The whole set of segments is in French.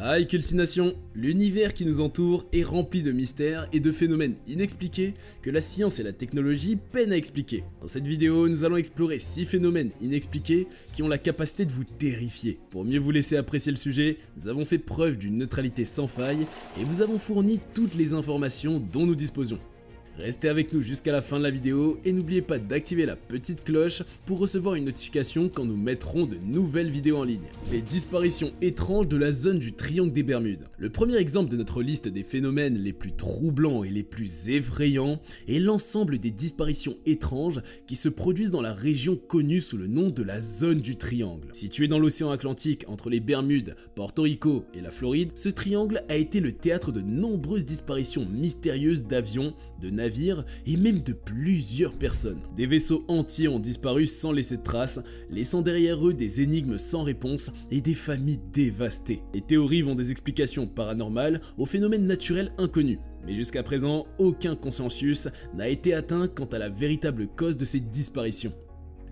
Aïe Cultination, l'univers qui nous entoure est rempli de mystères et de phénomènes inexpliqués que la science et la technologie peinent à expliquer. Dans cette vidéo, nous allons explorer 6 phénomènes inexpliqués qui ont la capacité de vous terrifier. Pour mieux vous laisser apprécier le sujet, nous avons fait preuve d'une neutralité sans faille et vous avons fourni toutes les informations dont nous disposions. Restez avec nous jusqu'à la fin de la vidéo et n'oubliez pas d'activer la petite cloche pour recevoir une notification quand nous mettrons de nouvelles vidéos en ligne. Les disparitions étranges de la zone du triangle des Bermudes. Le premier exemple de notre liste des phénomènes les plus troublants et les plus effrayants est l'ensemble des disparitions étranges qui se produisent dans la région connue sous le nom de la zone du triangle. Située dans l'océan Atlantique entre les Bermudes, Porto Rico et la Floride, ce triangle a été le théâtre de nombreuses disparitions mystérieuses d'avions, de navires et même de plusieurs personnes. Des vaisseaux entiers ont disparu sans laisser de traces, laissant derrière eux des énigmes sans réponse et des familles dévastées. Les théories vont des explications paranormales aux phénomènes naturels inconnus. Mais jusqu'à présent, aucun consensus n'a été atteint quant à la véritable cause de ces disparitions.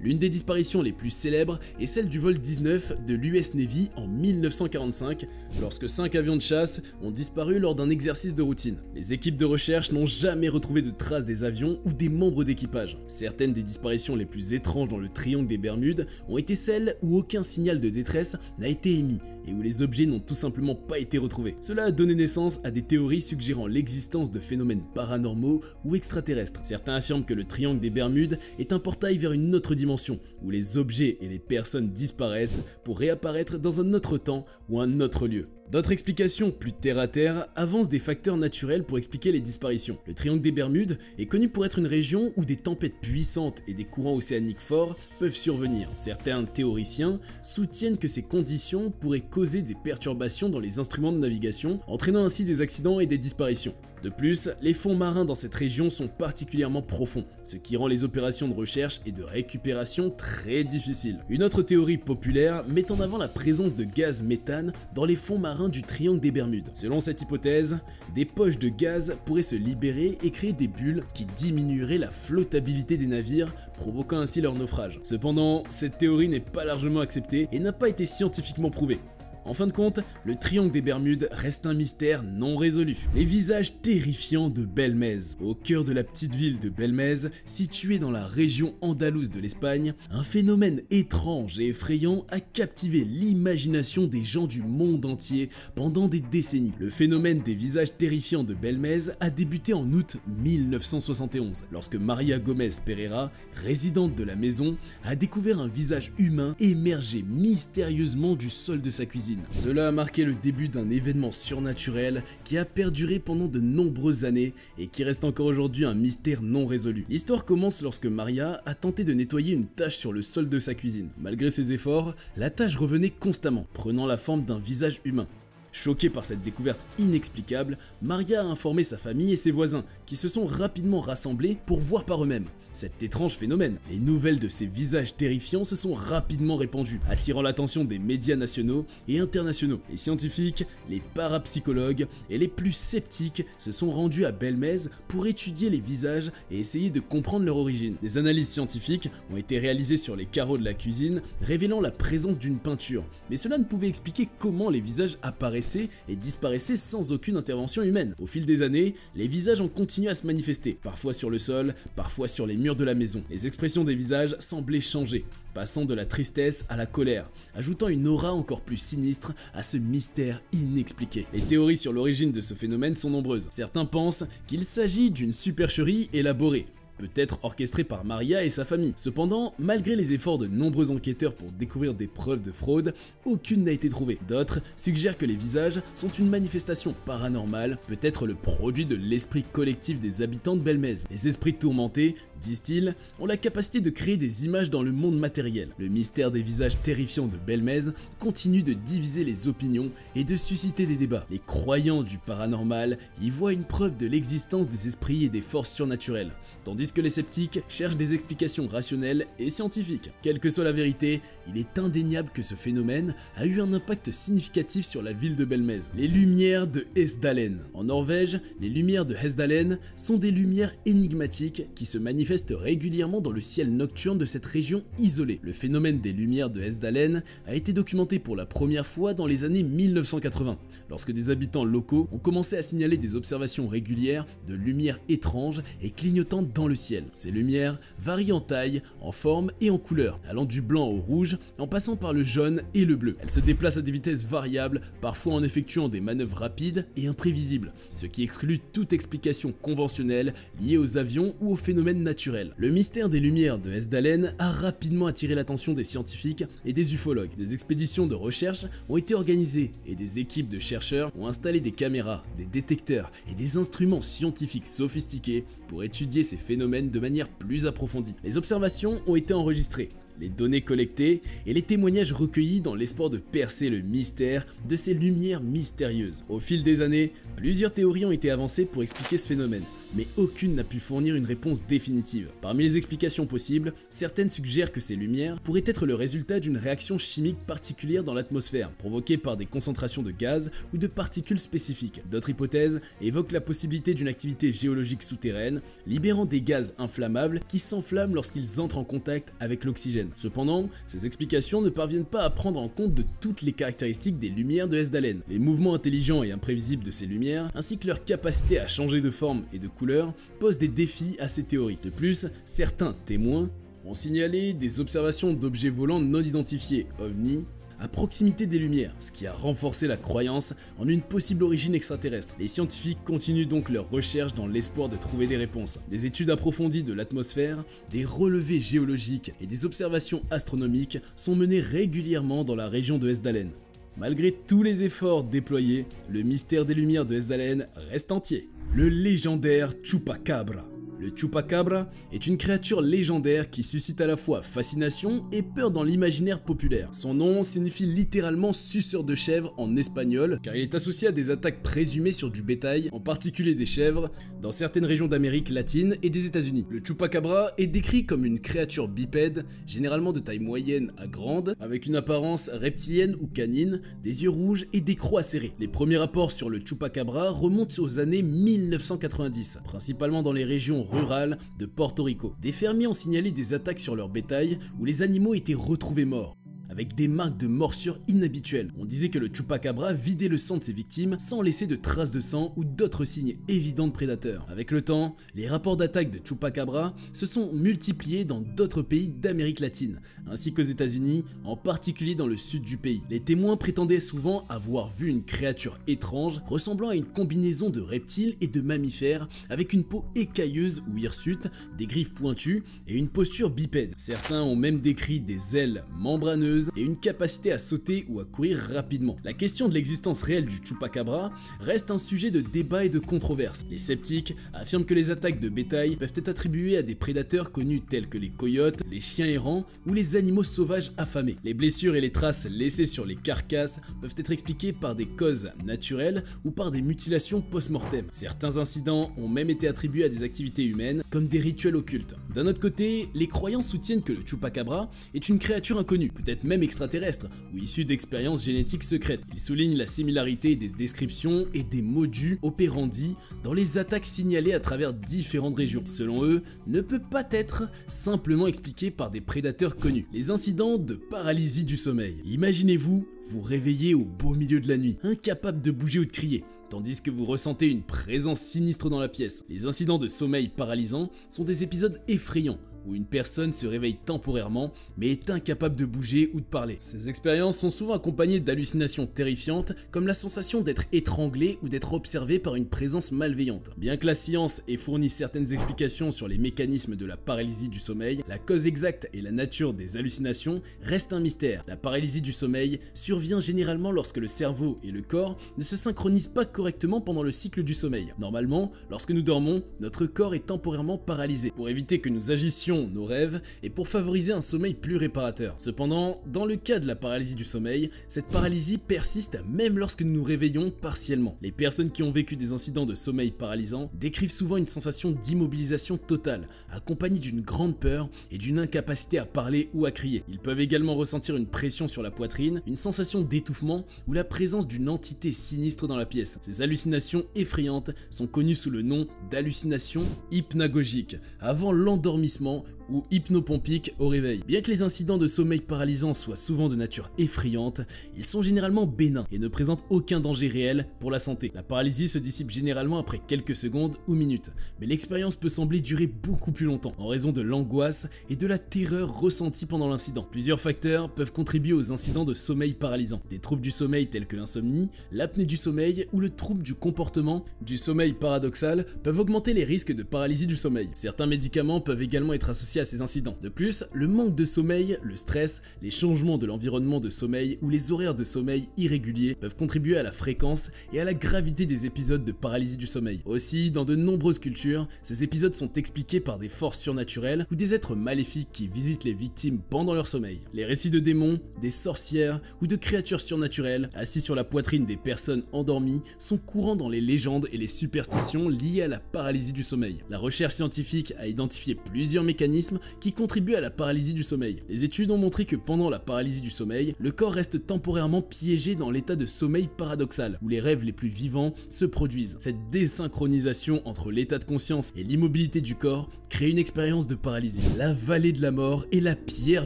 L'une des disparitions les plus célèbres est celle du vol 19 de l'US Navy en 1945, lorsque 5 avions de chasse ont disparu lors d'un exercice de routine. Les équipes de recherche n'ont jamais retrouvé de traces des avions ou des membres d'équipage. Certaines des disparitions les plus étranges dans le triangle des Bermudes ont été celles où aucun signal de détresse n'a été émis et où les objets n'ont tout simplement pas été retrouvés. Cela a donné naissance à des théories suggérant l'existence de phénomènes paranormaux ou extraterrestres. Certains affirment que le triangle des Bermudes est un portail vers une autre dimension, où les objets et les personnes disparaissent pour réapparaître dans un autre temps ou un autre lieu. D'autres explications plus terre-à-terre avancent des facteurs naturels pour expliquer les disparitions. Le triangle des Bermudes est connu pour être une région où des tempêtes puissantes et des courants océaniques forts peuvent survenir. Certains théoriciens soutiennent que ces conditions pourraient causer des perturbations dans les instruments de navigation, entraînant ainsi des accidents et des disparitions. De plus, les fonds marins dans cette région sont particulièrement profonds, ce qui rend les opérations de recherche et de récupération très difficiles. Une autre théorie populaire met en avant la présence de gaz méthane dans les fonds marins du triangle des Bermudes. Selon cette hypothèse, des poches de gaz pourraient se libérer et créer des bulles qui diminueraient la flottabilité des navires, provoquant ainsi leur naufrage. Cependant, cette théorie n'est pas largement acceptée et n'a pas été scientifiquement prouvée. En fin de compte, le triangle des Bermudes reste un mystère non résolu. Les visages terrifiants de Belmez. Au cœur de la petite ville de Belmez, située dans la région andalouse de l'Espagne, un phénomène étrange et effrayant a captivé l'imagination des gens du monde entier pendant des décennies. Le phénomène des visages terrifiants de Belmez a débuté en août 1971, lorsque Maria Gomez Pereira, résidente de la maison, a découvert un visage humain émerger mystérieusement du sol de sa cuisine. Cela a marqué le début d'un événement surnaturel qui a perduré pendant de nombreuses années et qui reste encore aujourd'hui un mystère non résolu. L'histoire commence lorsque Maria a tenté de nettoyer une tache sur le sol de sa cuisine. Malgré ses efforts, la tache revenait constamment, prenant la forme d'un visage humain. Choquée par cette découverte inexplicable, Maria a informé sa famille et ses voisins, qui se sont rapidement rassemblés pour voir par eux-mêmes cet étrange phénomène. Les nouvelles de ces visages terrifiants se sont rapidement répandues, attirant l'attention des médias nationaux et internationaux. Les scientifiques, les parapsychologues et les plus sceptiques se sont rendus à Belmez pour étudier les visages et essayer de comprendre leur origine. Des analyses scientifiques ont été réalisées sur les carreaux de la cuisine, révélant la présence d'une peinture, mais cela ne pouvait expliquer comment les visages apparaissaient et disparaissaient sans aucune intervention humaine. Au fil des années, les visages ont continué à se manifester, parfois sur le sol, parfois sur les murs de la maison. Les expressions des visages semblaient changer, passant de la tristesse à la colère, ajoutant une aura encore plus sinistre à ce mystère inexpliqué. Les théories sur l'origine de ce phénomène sont nombreuses. Certains pensent qu'il s'agit d'une supercherie élaborée, peut-être orchestrée par Maria et sa famille. Cependant, malgré les efforts de nombreux enquêteurs pour découvrir des preuves de fraude, aucune n'a été trouvée. D'autres suggèrent que les visages sont une manifestation paranormale, peut-être le produit de l'esprit collectif des habitants de Belmez. Les esprits tourmentés, disent-ils, ont la capacité de créer des images dans le monde matériel. Le mystère des visages terrifiants de Belmez continue de diviser les opinions et de susciter des débats. Les croyants du paranormal y voient une preuve de l'existence des esprits et des forces surnaturelles, tandis que les sceptiques cherchent des explications rationnelles et scientifiques. Quelle que soit la vérité, il est indéniable que ce phénomène a eu un impact significatif sur la ville de Belmez. Les lumières de Hesdalen. En Norvège, les lumières de Hesdalen sont des lumières énigmatiques qui se manifestent manifestent régulièrement dans le ciel nocturne de cette région isolée. Le phénomène des lumières de Hessdalen a été documenté pour la première fois dans les années 1980, lorsque des habitants locaux ont commencé à signaler des observations régulières de lumières étranges et clignotantes dans le ciel. Ces lumières varient en taille, en forme et en couleur, allant du blanc au rouge en passant par le jaune et le bleu. Elles se déplacent à des vitesses variables, parfois en effectuant des manœuvres rapides et imprévisibles, ce qui exclut toute explication conventionnelle liée aux avions ou aux phénomènes naturels. Le mystère des lumières de Hessdalen a rapidement attiré l'attention des scientifiques et des ufologues. Des expéditions de recherche ont été organisées et des équipes de chercheurs ont installé des caméras, des détecteurs et des instruments scientifiques sophistiqués pour étudier ces phénomènes de manière plus approfondie. Les observations ont été enregistrées, les données collectées et les témoignages recueillis dans l'espoir de percer le mystère de ces lumières mystérieuses. Au fil des années, plusieurs théories ont été avancées pour expliquer ce phénomène, mais aucune n'a pu fournir une réponse définitive. Parmi les explications possibles, certaines suggèrent que ces lumières pourraient être le résultat d'une réaction chimique particulière dans l'atmosphère, provoquée par des concentrations de gaz ou de particules spécifiques. D'autres hypothèses évoquent la possibilité d'une activité géologique souterraine, libérant des gaz inflammables qui s'enflamment lorsqu'ils entrent en contact avec l'oxygène. Cependant, ces explications ne parviennent pas à prendre en compte de toutes les caractéristiques des lumières de Hessdalen. Les mouvements intelligents et imprévisibles de ces lumières, ainsi que leur capacité à changer de forme et de couleur, posent des défis à ces théories. De plus, certains témoins ont signalé des observations d'objets volants non identifiés, OVNI, à proximité des lumières, ce qui a renforcé la croyance en une possible origine extraterrestre. Les scientifiques continuent donc leurs recherches dans l'espoir de trouver des réponses. Des études approfondies de l'atmosphère, des relevés géologiques et des observations astronomiques sont menées régulièrement dans la région de Hessdalen. Malgré tous les efforts déployés, le mystère des lumières de Hessdalen reste entier. Le légendaire Chupacabra. Le Chupacabra est une créature légendaire qui suscite à la fois fascination et peur dans l'imaginaire populaire. Son nom signifie littéralement suceur de chèvre en espagnol, car il est associé à des attaques présumées sur du bétail, en particulier des chèvres, dans certaines régions d'Amérique latine et des États-Unis. Le Chupacabra est décrit comme une créature bipède, généralement de taille moyenne à grande, avec une apparence reptilienne ou canine, des yeux rouges et des crocs acérés. Les premiers rapports sur le Chupacabra remontent aux années 1990, principalement dans les régions rurales de Porto Rico. Des fermiers ont signalé des attaques sur leur bétail où les animaux étaient retrouvés morts, avec des marques de morsures inhabituelles. On disait que le Chupacabra vidait le sang de ses victimes sans laisser de traces de sang ou d'autres signes évidents de prédateurs. Avec le temps, les rapports d'attaque de Chupacabra se sont multipliés dans d'autres pays d'Amérique latine, ainsi qu'aux États-Unis, en particulier dans le sud du pays. Les témoins prétendaient souvent avoir vu une créature étrange ressemblant à une combinaison de reptiles et de mammifères, avec une peau écailleuse ou hirsute, des griffes pointues et une posture bipède. Certains ont même décrit des ailes membraneuses et une capacité à sauter ou à courir rapidement. La question de l'existence réelle du Chupacabra reste un sujet de débat et de controverse. Les sceptiques affirment que les attaques de bétail peuvent être attribuées à des prédateurs connus tels que les coyotes, les chiens errants ou les animaux sauvages affamés. Les blessures et les traces laissées sur les carcasses peuvent être expliquées par des causes naturelles ou par des mutilations post-mortem. Certains incidents ont même été attribués à des activités humaines comme des rituels occultes. D'un autre côté, les croyants soutiennent que le Chupacabra est une créature inconnue, peut-être même extraterrestre ou issue d'expériences génétiques secrètes. Ils soulignent la similarité des descriptions et des modus operandi dans les attaques signalées à travers différentes régions. Selon eux, ne peut pas être simplement expliqué par des prédateurs connus. Les incidents de paralysie du sommeil. Imaginez-vous vous réveiller au beau milieu de la nuit, incapable de bouger ou de crier, tandis que vous ressentez une présence sinistre dans la pièce. Les incidents de sommeil paralysant sont des épisodes effrayants où une personne se réveille temporairement mais est incapable de bouger ou de parler. Ces expériences sont souvent accompagnées d'hallucinations terrifiantes comme la sensation d'être étranglé ou d'être observé par une présence malveillante. Bien que la science ait fourni certaines explications sur les mécanismes de la paralysie du sommeil, la cause exacte et la nature des hallucinations restent un mystère. La paralysie du sommeil survient généralement lorsque le cerveau et le corps ne se synchronisent pas correctement pendant le cycle du sommeil. Normalement, lorsque nous dormons, notre corps est temporairement paralysé. Pour éviter que nous agissions conscientisation nos rêves et pour favoriser un sommeil plus réparateur. Cependant, dans le cas de la paralysie du sommeil, cette paralysie persiste même lorsque nous nous réveillons partiellement. Les personnes qui ont vécu des incidents de sommeil paralysant décrivent souvent une sensation d'immobilisation totale, accompagnée d'une grande peur et d'une incapacité à parler ou à crier. Ils peuvent également ressentir une pression sur la poitrine, une sensation d'étouffement ou la présence d'une entité sinistre dans la pièce. Ces hallucinations effrayantes sont connues sous le nom d'hallucinations hypnagogiques, avant l'endormissement ou hypnopompiques au réveil. Bien que les incidents de sommeil paralysant soient souvent de nature effrayante, ils sont généralement bénins et ne présentent aucun danger réel pour la santé. La paralysie se dissipe généralement après quelques secondes ou minutes, mais l'expérience peut sembler durer beaucoup plus longtemps en raison de l'angoisse et de la terreur ressentie pendant l'incident. Plusieurs facteurs peuvent contribuer aux incidents de sommeil paralysant. Des troubles du sommeil tels que l'insomnie, l'apnée du sommeil ou le trouble du comportement du sommeil paradoxal peuvent augmenter les risques de paralysie du sommeil. Certains médicaments peuvent également être associés à ces incidents. De plus, le manque de sommeil, le stress, les changements de l'environnement de sommeil ou les horaires de sommeil irréguliers peuvent contribuer à la fréquence et à la gravité des épisodes de paralysie du sommeil. Aussi, dans de nombreuses cultures, ces épisodes sont expliqués par des forces surnaturelles ou des êtres maléfiques qui visitent les victimes pendant leur sommeil. Les récits de démons, des sorcières ou de créatures surnaturelles assis sur la poitrine des personnes endormies sont courants dans les légendes et les superstitions liées à la paralysie du sommeil. La recherche scientifique a identifié plusieurs mécanismes qui contribuent à la paralysie du sommeil. Les études ont montré que pendant la paralysie du sommeil, le corps reste temporairement piégé dans l'état de sommeil paradoxal, où les rêves les plus vivants se produisent. Cette désynchronisation entre l'état de conscience et l'immobilité du corps crée une expérience de paralysie. La vallée de la mort est la pierre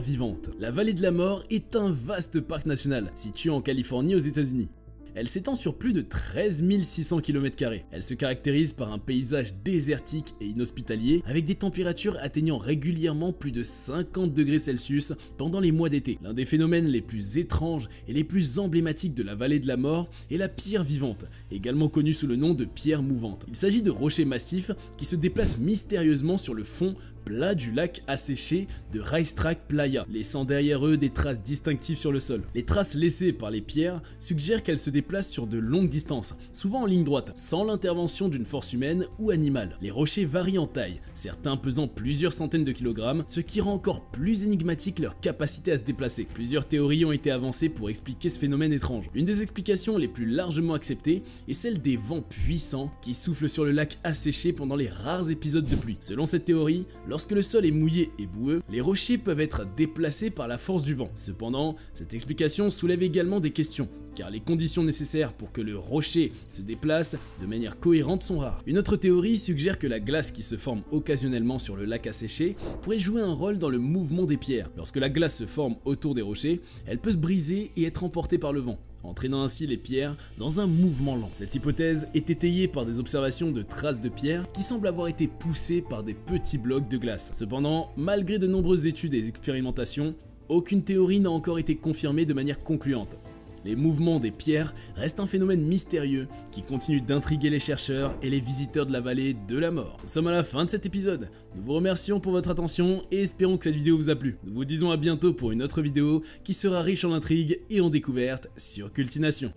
vivante. La vallée de la mort est un vaste parc national, situé en Californie aux États-Unis. Elle s'étend sur plus de 13 600 km². Elle se caractérise par un paysage désertique et inhospitalier, avec des températures atteignant régulièrement plus de 50 degrés Celsius pendant les mois d'été. L'un des phénomènes les plus étranges et les plus emblématiques de la vallée de la mort est la pierre vivante, également connue sous le nom de pierre mouvante. Il s'agit de rochers massifs qui se déplacent mystérieusement sur le fond plat du lac asséché de Racetrack Playa, laissant derrière eux des traces distinctives sur le sol. Les traces laissées par les pierres suggèrent qu'elles se déplacent sur de longues distances, souvent en ligne droite, sans l'intervention d'une force humaine ou animale. Les rochers varient en taille, certains pesant plusieurs centaines de kilogrammes, ce qui rend encore plus énigmatique leur capacité à se déplacer. Plusieurs théories ont été avancées pour expliquer ce phénomène étrange. Une des explications les plus largement acceptées est celle des vents puissants qui soufflent sur le lac asséché pendant les rares épisodes de pluie. Selon cette théorie, lorsque le sol est mouillé et boueux, les rochers peuvent être déplacés par la force du vent. Cependant, cette explication soulève également des questions, car les conditions nécessaires pour que le rocher se déplace de manière cohérente sont rares. Une autre théorie suggère que la glace qui se forme occasionnellement sur le lac asséché pourrait jouer un rôle dans le mouvement des pierres. Lorsque la glace se forme autour des rochers, elle peut se briser et être emportée par le vent, entraînant ainsi les pierres dans un mouvement lent. Cette hypothèse est étayée par des observations de traces de pierres qui semblent avoir été poussées par des petits blocs de glace. Cependant, malgré de nombreuses études et expérimentations, aucune théorie n'a encore été confirmée de manière concluante. Les mouvements des pierres restent un phénomène mystérieux qui continue d'intriguer les chercheurs et les visiteurs de la vallée de la mort. Nous sommes à la fin de cet épisode. Nous vous remercions pour votre attention et espérons que cette vidéo vous a plu. Nous vous disons à bientôt pour une autre vidéo qui sera riche en intrigues et en découvertes sur Cultination.